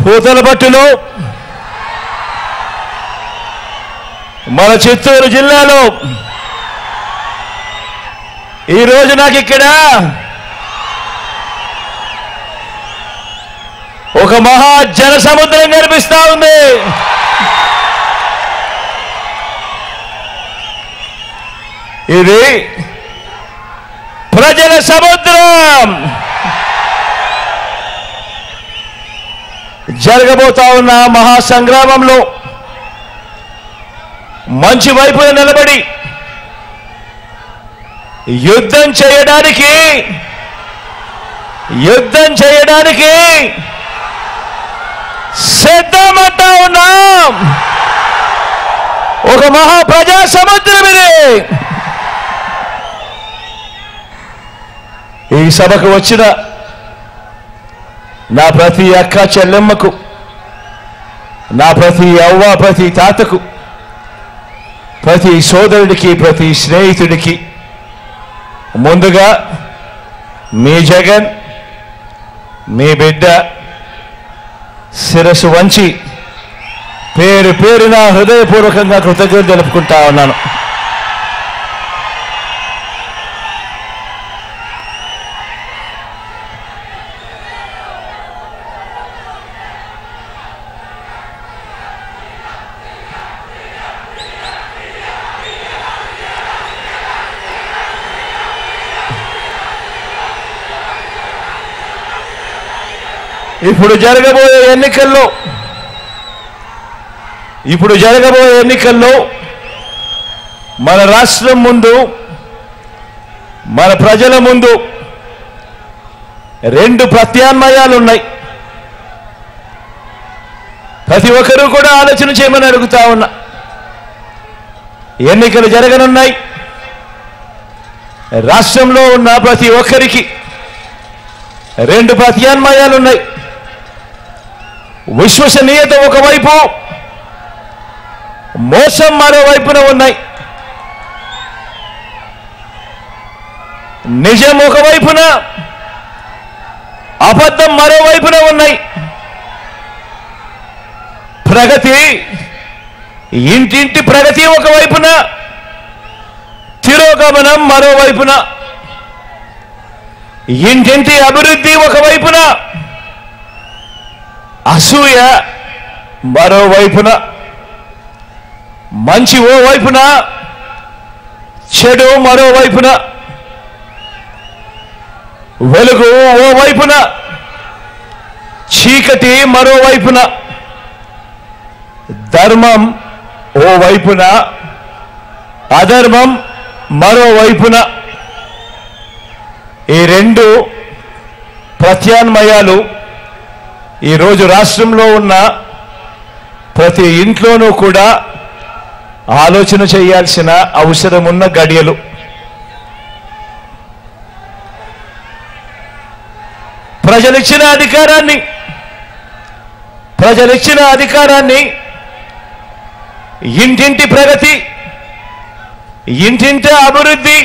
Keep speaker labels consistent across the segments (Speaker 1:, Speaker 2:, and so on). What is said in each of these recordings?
Speaker 1: పూతలపట్టులో మన చిత్తూరు జిల్లాలో ఈరోజు నాకు ఇక్కడ ఒక మహా జన సముద్రం కనిపిస్తా ఉంది. ఇది ప్రజల సముద్రం. జరగబోతా ఉన్న మహాసంగ్రామంలో మంచి వైపున నిలబడి యుద్ధం చేయడానికి సిద్ధమంటా ఉన్నాం. ఒక మహా ప్రజా సముద్రం ఇది. ఈ సభకు వచ్చిన నా ప్రతి అక్క చెల్లెమ్మకు, నా ప్రతి అవ్వ ప్రతి తాతకు, ప్రతి సోదరుడికి, ప్రతి స్నేహితుడికి ముందుగా మీ జగన్, మీ బిడ్డ శిరస్సు వంచి పేరు పేరున హృదయపూర్వకంగా కృతజ్ఞతలు తెలుపుకుంటా ఉన్నాను. ఇప్పుడు జరగబోయే ఎన్నికల్లో మన రాష్ట్రం ముందు, మన ప్రజల ముందు రెండు ప్రత్యామ్నాయాలు ఉన్నాయి. ప్రతి ఒక్కరూ కూడా ఆలోచన చేయమని అడుగుతా ఉన్నా. ఎన్నికలు జరగనున్నాయి. రాష్ట్రంలో ఉన్న ప్రతి ఒక్కరికి రెండు ప్రత్యామ్నాయాలు ఉన్నాయి. విశ్వసనీయత ఒకవైపు, మోసం మరోవైపున ఉన్నాయి. నిజం ఒకవైపున, అబద్ధం మరోవైపున ఉన్నాయి. ప్రగతి, ఇంటింటి ప్రగతి ఒకవైపున, తిరోగమనం మరోవైపున. ఇంటింటి అభివృద్ధి ఒకవైపున, అసూయ మరోవైపున. మంచి ఓ వైపున, చెడు మరోవైపున. వెలుగు ఓ వైపున, చీకటి మరోవైపున. ధర్మం ఓ వైపున, అధర్మం మరోవైపున. ఈ రెండు ప్రత్యామ్నాయాలు ఈరోజు రాష్ట్రంలో ఉన్న ప్రతి ఇంట్లోనూ కూడా ఆలోచన చేయాల్సిన అవసరం ఉన్న గడియలు. ప్రజలిచ్చిన అధికారాన్ని ఇంటింటి ప్రగతి, ఇంటింట అభివృద్ధి,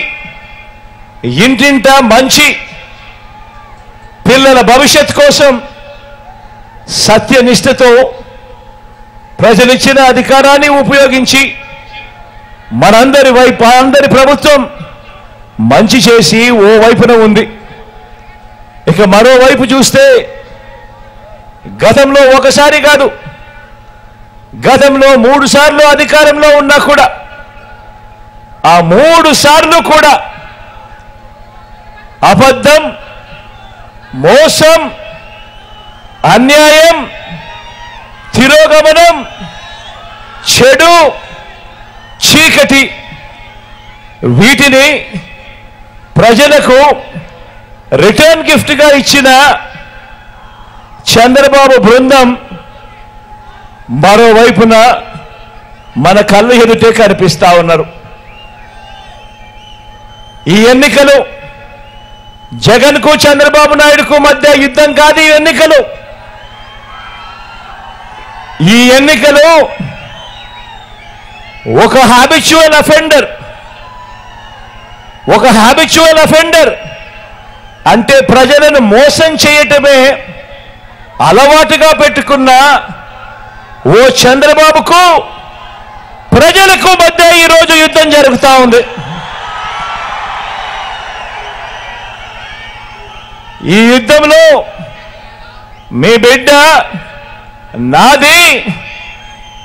Speaker 1: ఇంటింట మంచి, పిల్లల భవిష్యత్ కోసం సత్యనిష్టతో ప్రజలిచ్చిన అధికారాన్ని ఉపయోగించి అందరి ప్రభుత్వం మంచి చేసి ఓ వైపున ఉంది. ఇక మరోవైపు చూస్తే గతంలో ఒకసారి కాదు, గతంలో 3 సార్లు అధికారంలో ఉన్నా కూడా ఆ 3 సార్లు కూడా అబద్ధం, మోసం, అన్యాయం, తిరోగమనం, చెడు, చీకటి, వీటిని ప్రజలకు రిటర్న్ గిఫ్ట్గా ఇచ్చిన చంద్రబాబు బృందం మరోవైపున మన కళ్ళ ఎదుటే కనిపిస్తా ఉన్నారు. ఈ ఎన్నికలు జగన్కు చంద్రబాబు నాయుడుకు మధ్య యుద్ధం కాదు. ఈ ఎన్నికలు ఒక హ్యాబిచువల్ అఫెండర్ అంటే ప్రజలను మోసం చేయటమే అలవాటుగా పెట్టుకున్న ఓ చంద్రబాబుకు ప్రజలకు మధ్య ఈరోజు యుద్ధం జరుగుతూ ఉంది. ఈ యుద్ధంలో మీ బిడ్డ నాది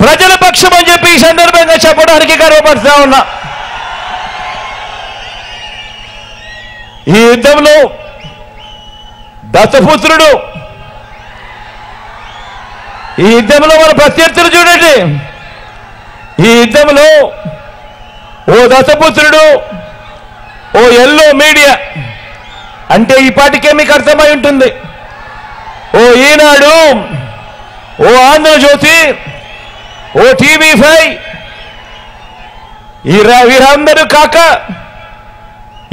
Speaker 1: ప్రజల పక్షం అని చెప్పి ఈ సందర్భంగా చెప్పడానికి గర్వపడుతూ ఉన్నా. ఈ యుద్ధంలో దత్తపుత్రుడు, ఈ యుద్ధంలో మన ప్రత్యర్థులు చూడండి. ఈ యుద్ధంలో ఓ దత్తపుత్రుడు, ఓ ఎల్లో మీడియా అంటే ఈ పాటికే మీకు అర్థమై ఉంటుంది. ఓ ఈనాడు, ఓ ఆంధ్రజ్యోతి, ఓ TV5 వీరందరూ కాక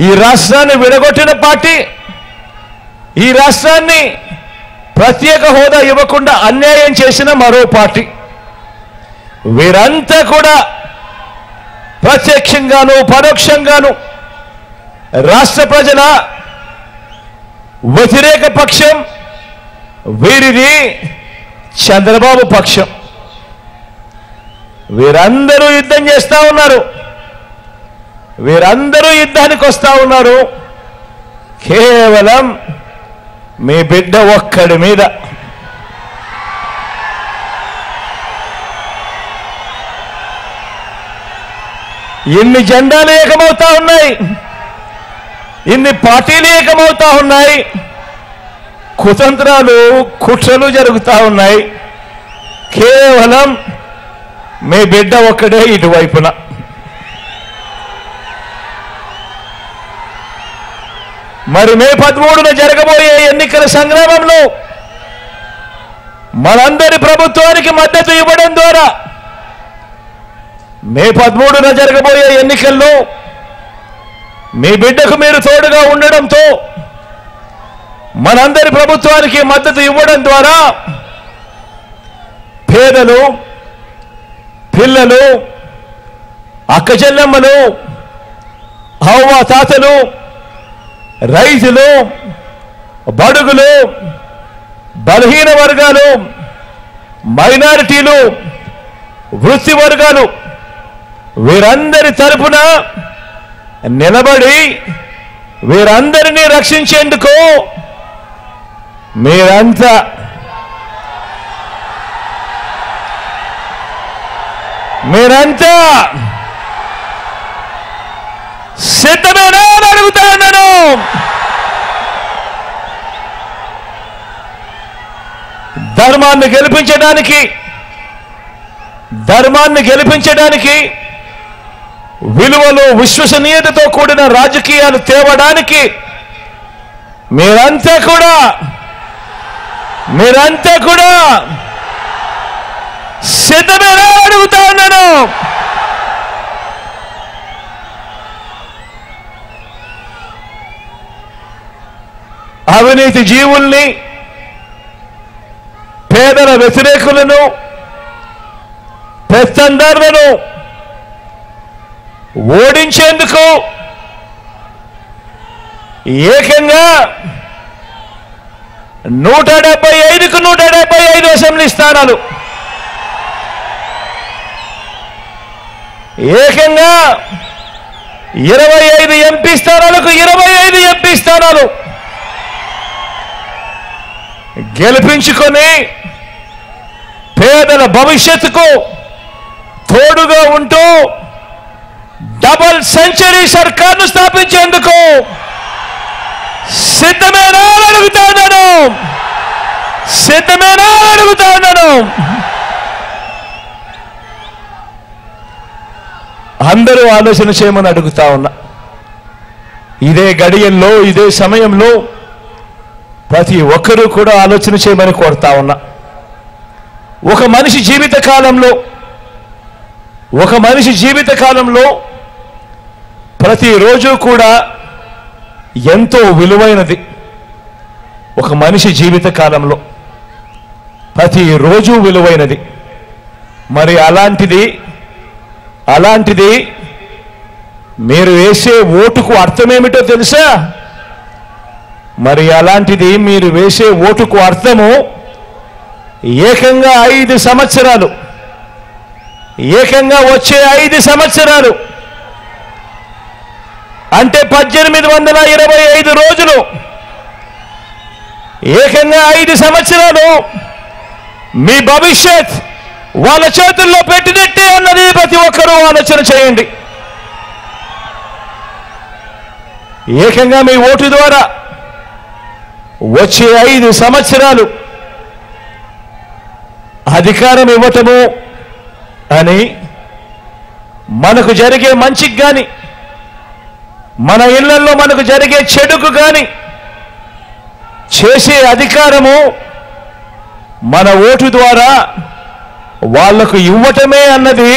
Speaker 1: ఈ రాష్ట్రాన్ని విడగొట్టిన పార్టీ, ఈ రాష్ట్రాన్ని ప్రత్యేక హోదా ఇవ్వకుండా అన్యాయం చేసిన మరో పార్టీ, వీరంతా కూడా ప్రత్యక్షంగాను పరోక్షంగాను రాష్ట్ర ప్రజల వ్యతిరేక పక్షం వీరిది, చంద్రబాబు పక్షం. వీరందరూ యుద్ధం చేస్తా ఉన్నారు. వీరందరూ యుద్ధానికి వస్తా ఉన్నారు కేవలం మీ బిడ్డ ఒక్కడి మీద. ఇన్ని జెండాలు ఏకమవుతా ఉన్నాయి, ఇన్ని పార్టీలు ఏకమవుతా ఉన్నాయి, కుతంత్రాలు కుట్రలు జరుగుతూ ఉన్నాయి. కేవలం మీ బిడ్డ ఒక్కడే ఇటువైపున. మరి మే 13న జరగబోయే ఎన్నికల సంగ్రామంలో మనందరి ప్రభుత్వానికి మద్దతు ఇవ్వడం ద్వారా మే 13న జరగబోయే ఎన్నికల్లో మీ బిడ్డకు మీరు తోడుగా ఉండడంతో మనందరి ప్రభుత్వానికి మద్దతు ఇవ్వడం ద్వారా పేదలు, పిల్లలు, అక్కచెల్లెమ్మలు, అవ్వ తాతలు, రైతులు, బడుగులు, బలహీన వర్గాలు, మైనారిటీలు, వృత్తి వర్గాలు వీరందరి తరపున నిలబడి వీరందరినీ రక్షించేందుకు మీరంతా సిద్ధమేనా అని అడుగుతా ఉన్నాను. ధర్మాన్ని గెలిపించడానికి విలువలు, విశ్వసనీయతతో కూడిన రాజకీయాలు తేవడానికి మీరంతా కూడా సిద్ధమేనా అడుగుతా ఉన్నాను. అవినీతి జీవుల్ని, పేదల వ్యతిరేకులను, పెత్తందారులను ఓడించేందుకు ఏకంగా 175కు 175 అసెంబ్లీ స్థానాలు, ఏకంగా 25 ఎంపీ స్థానాలకు 25 ఎంపీ స్థానాలు గెలిపించుకొని పేదల భవిష్యత్తుకు తోడుగా ఉంటూ డబుల్ సెంచరీ సర్కార్ను స్థాపించేందుకు సిద్ధమేనా అడుగుతా ఉన్నాను. అందరూ ఆలోచన చేయమని అడుగుతా ఉన్నా. ఇదే గడియల్లో, ఇదే సమయంలో ప్రతి ఒక్కరూ కూడా ఆలోచన చేయమని కోరుతా ఉన్నా. ఒక మనిషి జీవిత కాలంలో ప్రతిరోజు కూడా ఎంతో విలువైనది. ఒక మనిషి జీవిత కాలంలో ప్రతిరోజు విలువైనది. మరి అలాంటిది మీరు వేసే ఓటుకు అర్థమేమిటో తెలుసా? మరి అలాంటిది మీరు వేసే ఓటుకు అర్థము ఏకంగా 5 సంవత్సరాలు, ఏకంగా వచ్చే 5 సంవత్సరాలు అంటే 1825 రోజులు, ఏకంగా 5 సంవత్సరాలు మీ భవిష్యత్ వాళ్ళ చేతుల్లో పెట్టినట్టే అన్నది ప్రతి ఒక్కరూ ఆలోచన చేయండి. ఏకంగా మీ ఓటు ద్వారా వచ్చే 5 సంవత్సరాలు అధికారం ఇవ్వటము అని మనకు జరిగే మంచికి కానీ, మన ఇళ్లలో మనకు జరిగే చెడుకు కానీ చేసే అధికారము మన ఓటు ద్వారా వాళ్లకు ఇవ్వటమే అన్నది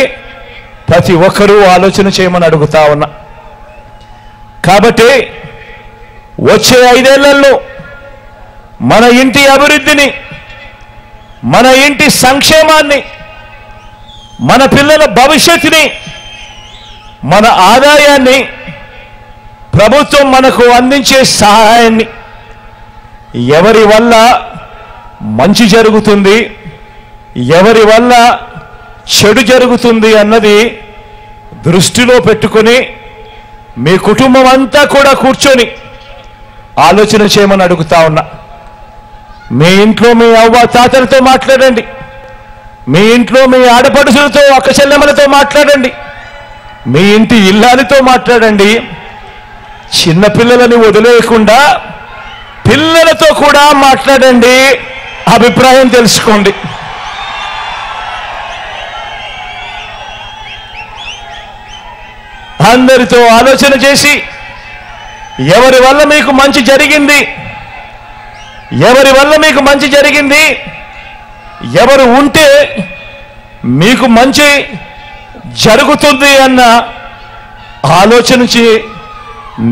Speaker 1: ప్రతి ఒక్కరూ ఆలోచన చేయమని అడుగుతా ఉన్నా. కాబట్టి వచ్చే 5 ఏళ్లలో మన ఇంటి అభివృద్ధిని, మన ఇంటి సంక్షేమాన్ని, మన పిల్లల భవిష్యత్తుని, మన ఆదాయాన్ని, ప్రభుత్వం మనకు అందించే సహాయాన్ని, ఎవరి వల్ల మంచి జరుగుతుంది, ఎవరి వల్ల చెడు జరుగుతుంది అన్నది దృష్టిలో పెట్టుకొని మీ కుటుంబం అంతా కూడా కూర్చొని ఆలోచన చేయమని అడుగుతా ఉన్నా. మీ ఇంట్లో మీ అవ్వ తాతలతో మాట్లాడండి, మీ ఇంట్లో మీ ఆడపడుచులతో అక్క చెల్లెమ్మలతో మాట్లాడండి, మీ ఇంటి ఇల్లాలతో మాట్లాడండి. చిన్నపిల్లలని వదిలేయకుండా పిల్లలతో కూడా మాట్లాడండి, అభిప్రాయం తెలుసుకోండి. అందరితో ఆలోచన చేసి ఎవరి వల్ల మీకు మంచి జరిగింది, ఎవరి వల్ల మీకు మంచి జరిగింది, ఎవరు ఉంటే మీకు మంచి జరుగుతుంది అన్న ఆలోచించి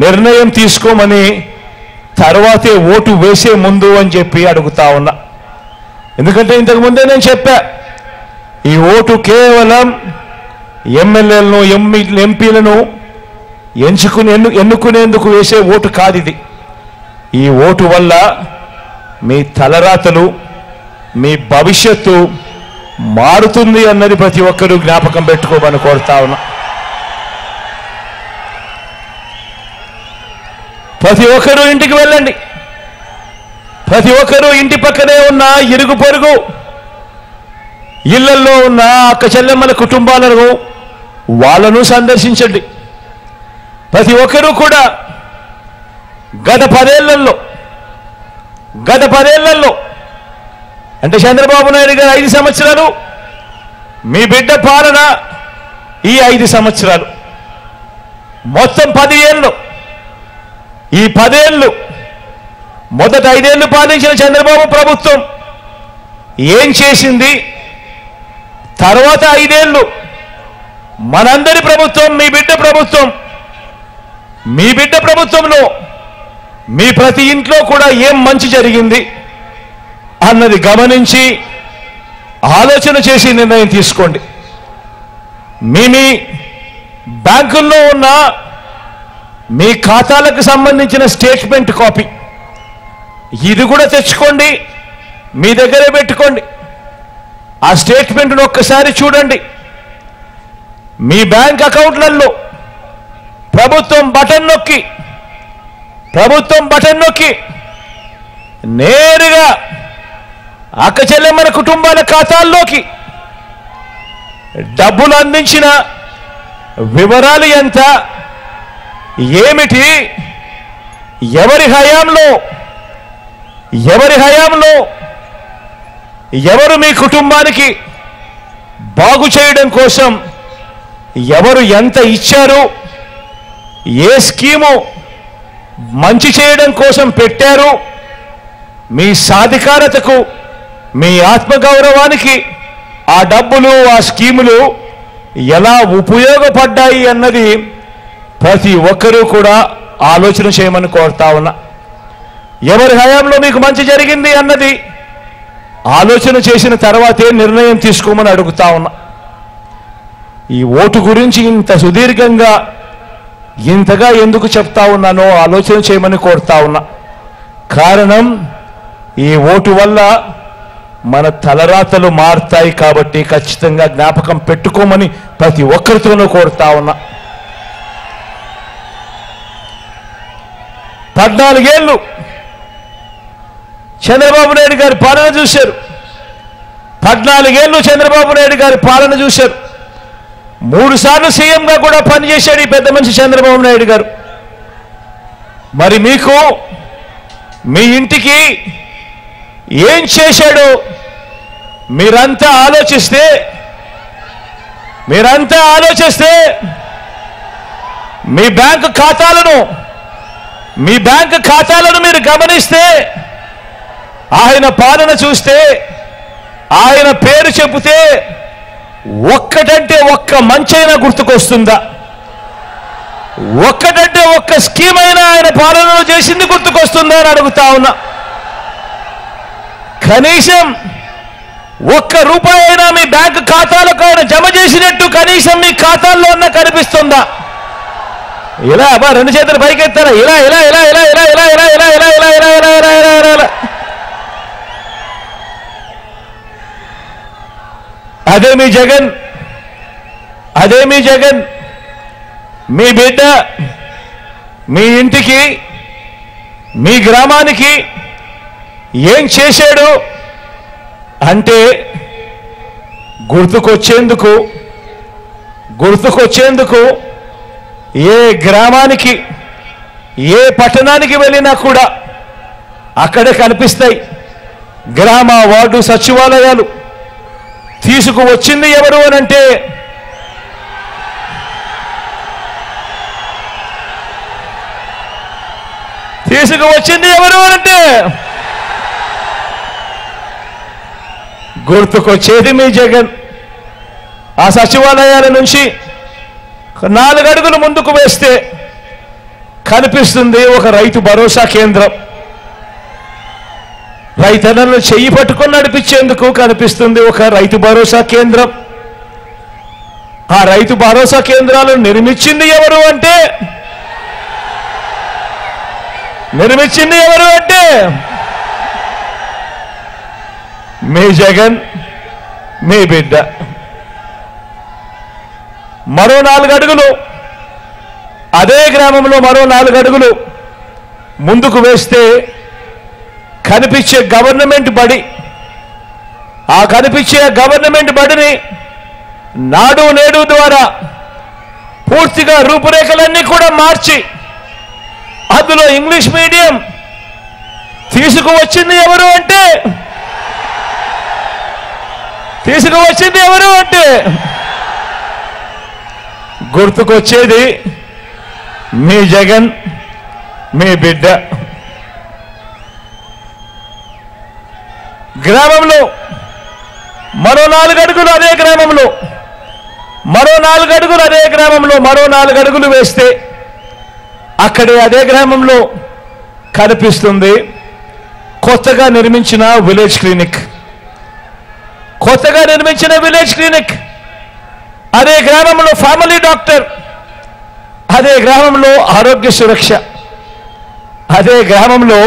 Speaker 1: నిర్ణయం తీసుకోమని తర్వాతే ఓటు వేసే ముందు అని చెప్పి అడుగుతా ఉన్నా. ఎందుకంటే ఇంతకుముందే నేను చెప్పా, ఈ ఓటు కేవలం ఎమ్మెల్యేలను ఎంపీలను ఎన్నుకునేందుకు వేసే ఓటు కాదు ఇది. ఈ ఓటు వల్ల మీ తలరాతలు, మీ భవిష్యత్తు మారుతుంది అన్నది ప్రతి ఒక్కరూ జ్ఞాపకం పెట్టుకోమని కోరుతా ఉన్నా. ప్రతి ఒక్కరూ ఇంటికి వెళ్ళండి, ప్రతి ఒక్కరూ ఇంటి పక్కనే ఉన్న ఇరుగు పొరుగు ఇళ్లలో ఉన్న అక్క చెల్లెమ్మల కుటుంబాలను వాళ్ళను సందర్శించండి. ప్రతి ఒక్కరూ కూడా గత 10 ఏళ్లలో అంటే చంద్రబాబు నాయుడు గారు 5 సంవత్సరాలు, మీ బిడ్డ పాలన ఈ 5 సంవత్సరాలు, మొత్తం 10 ఏళ్ళు. ఈ 10 ఏళ్ళు మొదట 5 ఏళ్ళు పాలించిన చంద్రబాబు ప్రభుత్వం ఏం చేసింది, తర్వాత 5 ఏళ్ళు మనందరి ప్రభుత్వం, మీ బిడ్డ ప్రభుత్వం, మీ బిడ్డ ప్రభుత్వంలో మీ ప్రతి ఇంట్లో కూడా ఏం మంచి జరిగింది అన్నది గమనించి ఆలోచన చేసి నిర్ణయం తీసుకోండి. మీ బ్యాంకుల్లో ఉన్న మీ ఖాతాలకు సంబంధించిన స్టేట్మెంట్ కాపీ ఇది కూడా తెచ్చుకోండి, మీ దగ్గరే పెట్టుకోండి. ఆ స్టేట్మెంట్ను ఒక్కసారి చూడండి. మీ బ్యాంక్ అకౌంట్లలో ప్రభుత్వం బటన్ నొక్కి నేరుగా అక్క చెల్లెమ్మల కుటుంబాల ఖాతాల్లోకి డబ్బులు అందించిన వివరాలు ఎంత, ఏమిటి, ఎవరి హయాంలో ఎవరు మీ కుటుంబానికి బాగు చేయడం కోసం ఎవరు ఎంత ఇచ్చారు, ఏ స్కీము మంచి చేయడం కోసం పెట్టారు, మీ సాధికారతకు, మీ ఆత్మగౌరవానికి ఆ డబ్బులు, ఆ స్కీములు ఎలా ఉపయోగపడ్డాయి అన్నది ప్రతి ఒక్కరూ కూడా ఆలోచన చేయమని కోరుతా ఉన్నా. ఎవరి హయాంలో మీకు మంచి జరిగింది అన్నది ఆలోచన చేసిన తర్వాతే నిర్ణయం తీసుకోమని అడుగుతా ఉన్నా. ఈ ఓటు గురించి ఇంత సుదీర్ఘంగా ఇంతగా ఎందుకు చెప్తా ఉన్నానో ఆలోచన చేయమని కోరుతా ఉన్నా. కారణం, ఈ ఓటు వల్ల మన తలరాతలు మారుతాయి. కాబట్టి ఖచ్చితంగా జ్ఞాపకం పెట్టుకోమని ప్రతి ఒక్కరితోనూ కోరుతా ఉన్నా. 14 ఏళ్ళు చంద్రబాబు నాయుడు గారి పాలన చూశారు. 14 ఏళ్ళు చంద్రబాబు నాయుడు గారి పాలన చూశారు. 3 సార్లు సీఎంగా కూడా పనిచేశాడు ఈ పెద్ద మనిషి చంద్రబాబు నాయుడు గారు. మరి మీకు మీ ఇంటికి ఏం చేశాడో మీరంతా ఆలోచిస్తే మీ బ్యాంకు ఖాతాలను మీరు గమనిస్తే ఆయన పాలన చూస్తే ఆయన పేరు చెబితే ఒక్కటంటే ఒక్క మంచైనా గుర్తుకొస్తుందా? ఒక్కటంటే ఒక్క స్కీమ్ అయినా ఆయన పాలనలో చేసింది గుర్తుకొస్తుందా అని అడుగుతా ఉన్నా. కనీసం ఒక్క రూపాయి అయినా మీ బ్యాంకు ఖాతాలకు ఆయన జమ చేసినట్టు కనీసం మీ ఖాతాల్లో ఉన్న కనిపిస్తుందా? ఇలా అబ్బా 2 చేతులు పైకెత్తారా? ఇలా ఇలా ఇలా ఇలా ఇలా ఇలా ఇలా ఇలా ఇలా ఇలా ఇలా ఇలా ఇలా ఇలా ఇలా అదే మీ జగన్, మీ బిడ్డ మీ ఇంటికి మీ గ్రామానికి ఏం చేశాడు అంటే గుర్తుకొచ్చేందుకు ఏ గ్రామానికి ఏ పట్టణానికి వెళ్ళినా కూడా అక్కడే కనిపిస్తాయి గ్రామ వార్డు సచివాలయాలు. తీసుకువచ్చింది ఎవరు అనంటే గుర్తుకొచ్చేది మీ జగన్. ఆ సచివాలయాల నుంచి 4 అడుగులు ముందుకు వేస్తే కనిపిస్తుంది ఒక రైతు భరోసా కేంద్రం. రైతన్నలను చెయ్యి పట్టుకొని నడిపించేందుకు కనిపిస్తుంది ఒక రైతు భరోసా కేంద్రం. ఆ రైతు భరోసా కేంద్రాలను నిర్మించింది ఎవరు అంటే మీ జగన్, మీ బిడ్డ. మరో 4 అడుగులు అదే గ్రామంలో మరో 4 అడుగులు ముందుకు వేస్తే కనిపించే గవర్నమెంట్ బడి. ఆ కనిపించే గవర్నమెంట్ బడిని నాడు నేడు ద్వారా పూర్తిగా రూపురేఖలన్నీ కూడా మార్చి అందులో ఇంగ్లీష్ మీడియం తీసుకువచ్చింది ఎవరు అంటే గుర్తుకొచ్చేది మీ జగన్, మీ బిడ్డ. గ్రామంలో మరో 4 అడుగులు అదే గ్రామంలో మరో 4 అడుగులు వేస్తే అక్కడే అదే గ్రామంలో కనిపిస్తుంది కొత్తగా నిర్మించిన విలేజ్ క్లినిక్. అదే గ్రామంలో ఫ్యామిలీ డాక్టర్, అదే గ్రామంలో ఆరోగ్య సురక్ష, అదే గ్రామంలో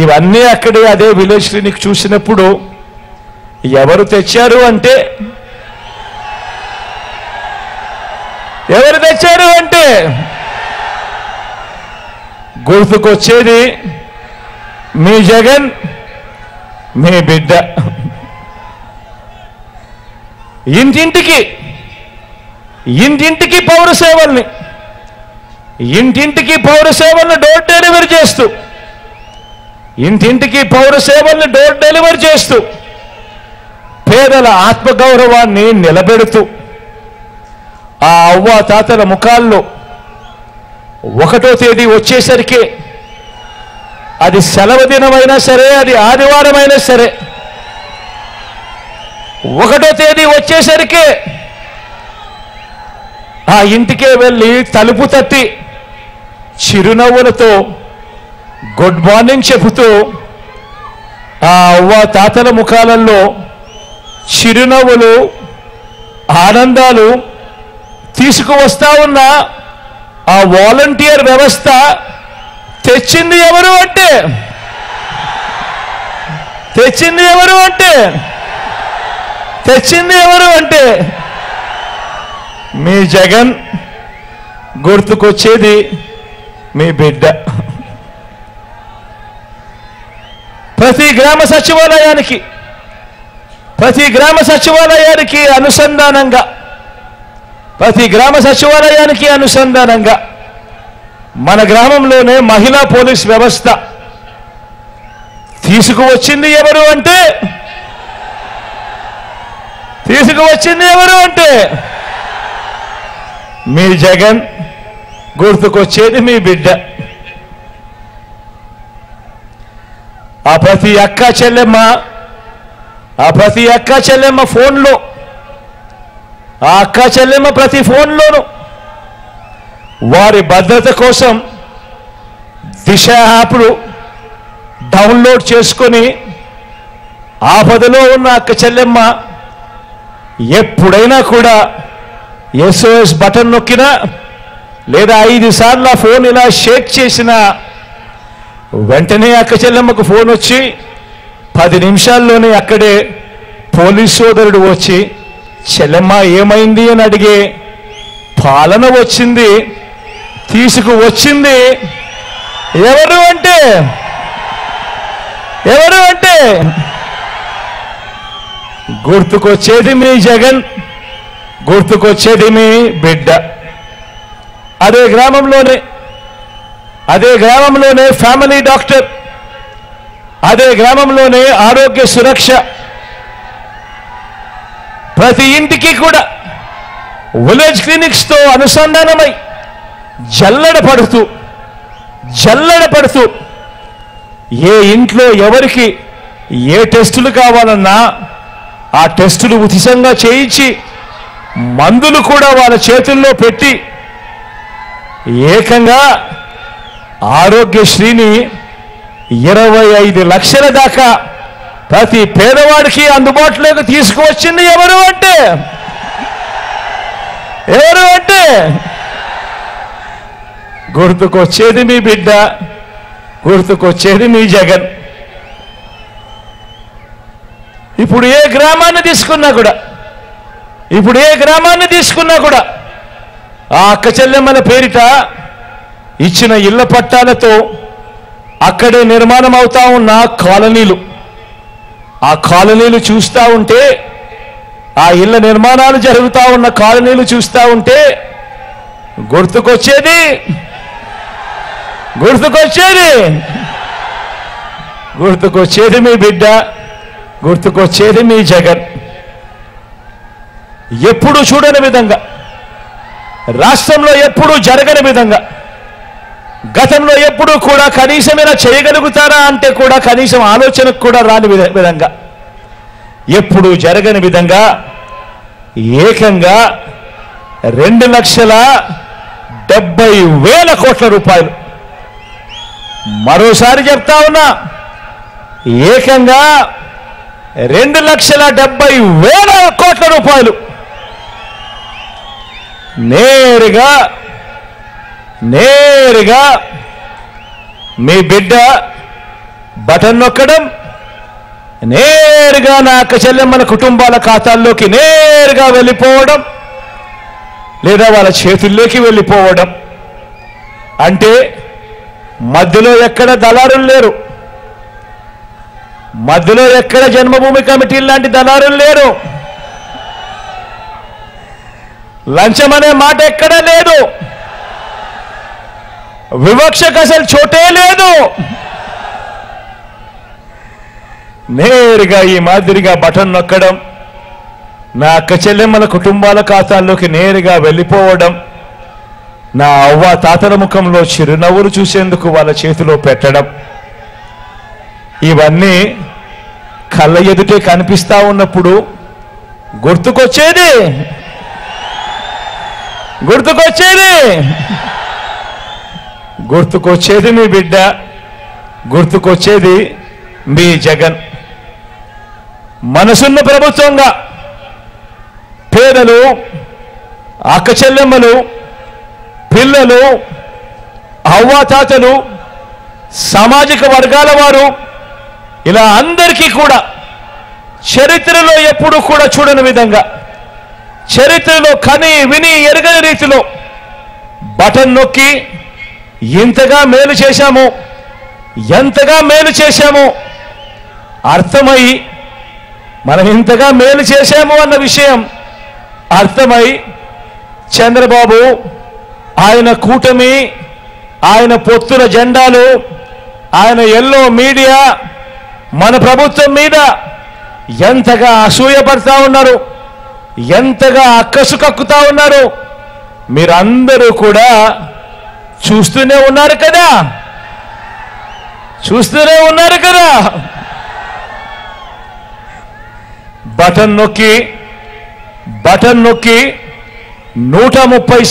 Speaker 1: ఇవన్నీ అక్కడే అదే విలేజ్ క్లినిక్ చూసినప్పుడు ఎవరు తెచ్చారు అంటే గుర్తుకొచ్చేది మీ జగన్, మీ బిడ్డ. ఇంటింటికి పౌర సేవల్ని డోర్ డెలివరీ చేస్తూ పేదల ఆత్మగౌరవాన్ని నిలబెడుతూ ఆ అవ్వ తాతల ముఖాల్లో 1వ తేదీ వచ్చేసరికి అది సెలవు దినమైనా సరే, అది ఆదివారమైనా సరే, 1వ తేదీ వచ్చేసరికి ఆ ఇంటికే వెళ్ళి తలుపు తట్టి చిరునవ్వులతో గుడ్ మార్నింగ్ చెబుతూ ఆ అవ్వ తాతల ముఖాలలో చిరునవ్వులు, ఆనందాలు తీసుకువస్తా ఉన్న ఆ వాలంటీర్ వ్యవస్థ తెచ్చింది ఎవరు అంటే తెచ్చింది ఎవరు అంటే మీ జగన్, గుర్తుకొచ్చేది మీ బిడ్డ. ప్రతి గ్రామ సచివాలయానికి అనుసంధానంగా మన గ్రామంలోనే మహిళా పోలీస్ వ్యవస్థ తీసుకువచ్చింది ఎవరు అంటే మీ జగన్, గుర్తుకొచ్చేది మీ బిడ్డ. ఆ ప్రతి అక్క చెల్లెమ్మ ఫోన్లో, ఆ అక్క చెల్లెమ్మ ప్రతి ఫోన్లోనూ వారి భద్రత కోసం దిశ యాప్ను డౌన్లోడ్ చేసుకొని ఆపదలో ఉన్న అక్క చెల్లెమ్మ ఎప్పుడైనా కూడా SOS బటన్ నొక్కినా లేదా 5 సార్లు ఆ ఫోన్ ఇలా షేక్ చేసినా వెంటనే అక్క చెల్లెమ్మకు ఫోన్ వచ్చి 10 నిమిషాల్లోనే అక్కడే పోలీస్ సోదరుడు వచ్చి చెల్లెమ్మ ఏమైంది అని అడిగే పాలన వచ్చింది, తీసుకువచ్చింది ఎవరు అంటే గుర్తుకొచ్చేది మీ జగన్, గుర్తుకొచ్చేది మీ బిడ్డ. అదే గ్రామంలోనే ఫ్యామిలీ డాక్టర్, అదే గ్రామంలోనే ఆరోగ్య సురక్ష, ప్రతి ఇంటికి కూడా విలేజ్ క్లినిక్స్తో అనుసంధానమై జల్లెడ పడుతూ ఏ ఇంట్లో ఎవరికి ఏ టెస్టులు కావాలన్నా ఆ టెస్టులు ఉచితంగా చేయించి మందులు కూడా వాళ్ళ చేతుల్లో పెట్టి ఏకంగా ఆరోగ్యశ్రీని 25 లక్షల దాకా ప్రతి పేదవాడికి అందుబాటులోకి తీసుకువచ్చింది ఎవరు అంటే గుర్తుకొచ్చేది మీ బిడ్డ, గుర్తుకొచ్చేది మీ జగన్. ఇప్పుడు ఏ గ్రామాన్ని తీసుకున్నా కూడా ఆ అక్క చెల్లెమ్మల పేరిట ఇచ్చిన ఇళ్ల పట్టాలతో అక్కడే నిర్మాణం అవుతా ఉన్న ఆ కాలనీలు చూస్తూ ఉంటే, ఆ ఇళ్ల నిర్మాణాలు జరుగుతూ ఉన్న కాలనీలు చూస్తూ ఉంటే గుర్తుకొచ్చేది మీ బిడ్డ, గుర్తుకొచ్చేది మీ జగన్. ఎప్పుడు చూడని విధంగా, రాష్ట్రంలో ఎప్పుడూ జరగని విధంగా, గతంలో ఎప్పుడూ కూడా కనీసమైనా చేయగలుగుతారా అంటే కూడా కనీసం ఆలోచనకు కూడా రాని విధంగా, ఎప్పుడూ జరగని విధంగా ఏకంగా 2,70,000 కోట్ల రూపాయలు, మరోసారి చెప్తా ఉన్నా, ఏకంగా 2,70,000 కోట్ల రూపాయలు నేరుగా మీ బిడ్డ బటన్ నొక్కడం, నేరుగా నా అక్క చెల్లెమ్మల కుటుంబాల ఖాతాల్లోకి నేరుగా వెళ్ళిపోవడం లేదా వాళ్ళ చేతుల్లోకి వెళ్ళిపోవడం. అంటే మధ్యలో ఎక్కడ దళారులు లేరు, మధ్యలో ఎక్కడ జన్మభూమి కమిటీ లాంటి దళారులు లేరు, లంచం అనే మాట ఎక్కడా లేదు, వివక్షకు అసలు చోటే లేదు. నేరుగా ఈ మాదిరిగా బటన్ నొక్కడం, నా అక్క చెల్లెమ్మల కుటుంబాల ఖాతాల్లోకి నేరుగా వెళ్ళిపోవడం, నా అవ్వ తాతల ముఖంలో చిరునవ్వులు చూసేందుకు వాళ్ళ చేతిలో పెట్టడం, ఇవన్నీ కళ్ళ ఎదుటే కనిపిస్తా ఉన్నప్పుడు గుర్తుకొచ్చేది మీ బిడ్డ, గుర్తుకొచ్చేది మీ జగన్. మనసున్న ప్రభుత్వంగా పేదలు, అక్క చెల్లెమ్మలు, పిల్లలు, అవ్వాతాతలు, సామాజిక వర్గాల వారు ఇలా అందరికీ కూడా చరిత్రలో ఎప్పుడు కూడా చూడని విధంగా, చరిత్రలో కని విని ఎరగని రీతిలో బటన్ నొక్కి ఇంతగా మేలు చేశాము, ఎంతగా మేలు చేశాము అర్థమై, మనం ఇంతగా మేలు చేశాము అన్న విషయం అర్థమై చంద్రబాబు, ఆయన కూటమి, ఆయన పొత్తుల జెండాలు, ఆయన ఎల్లో మీడియా మన ప్రభుత్వం మీద ఎంతగా అసూయపడతా ఉన్నారు, ఎంతగా అక్కసు కక్కుతా ఉన్నారు మీరందరూ కూడా చూస్తూనే ఉన్నారు కదా, చూస్తూనే ఉన్నారు కదా. బటన్ నొక్కి 130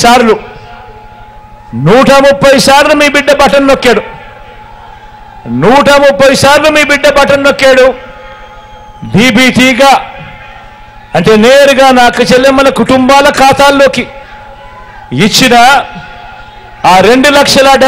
Speaker 1: సార్లు మీ బిడ్డ బటన్ నొక్కాడు. 130 సార్లు మీ బిడ్డ బటన్ నొక్కాడు. డీబీటీగా అంటే నేరుగా నా అక్క చెల్లెమ్మల కుటుంబాల ఖాతాల్లోకి ఇచ్చిన ఆ 2,70,000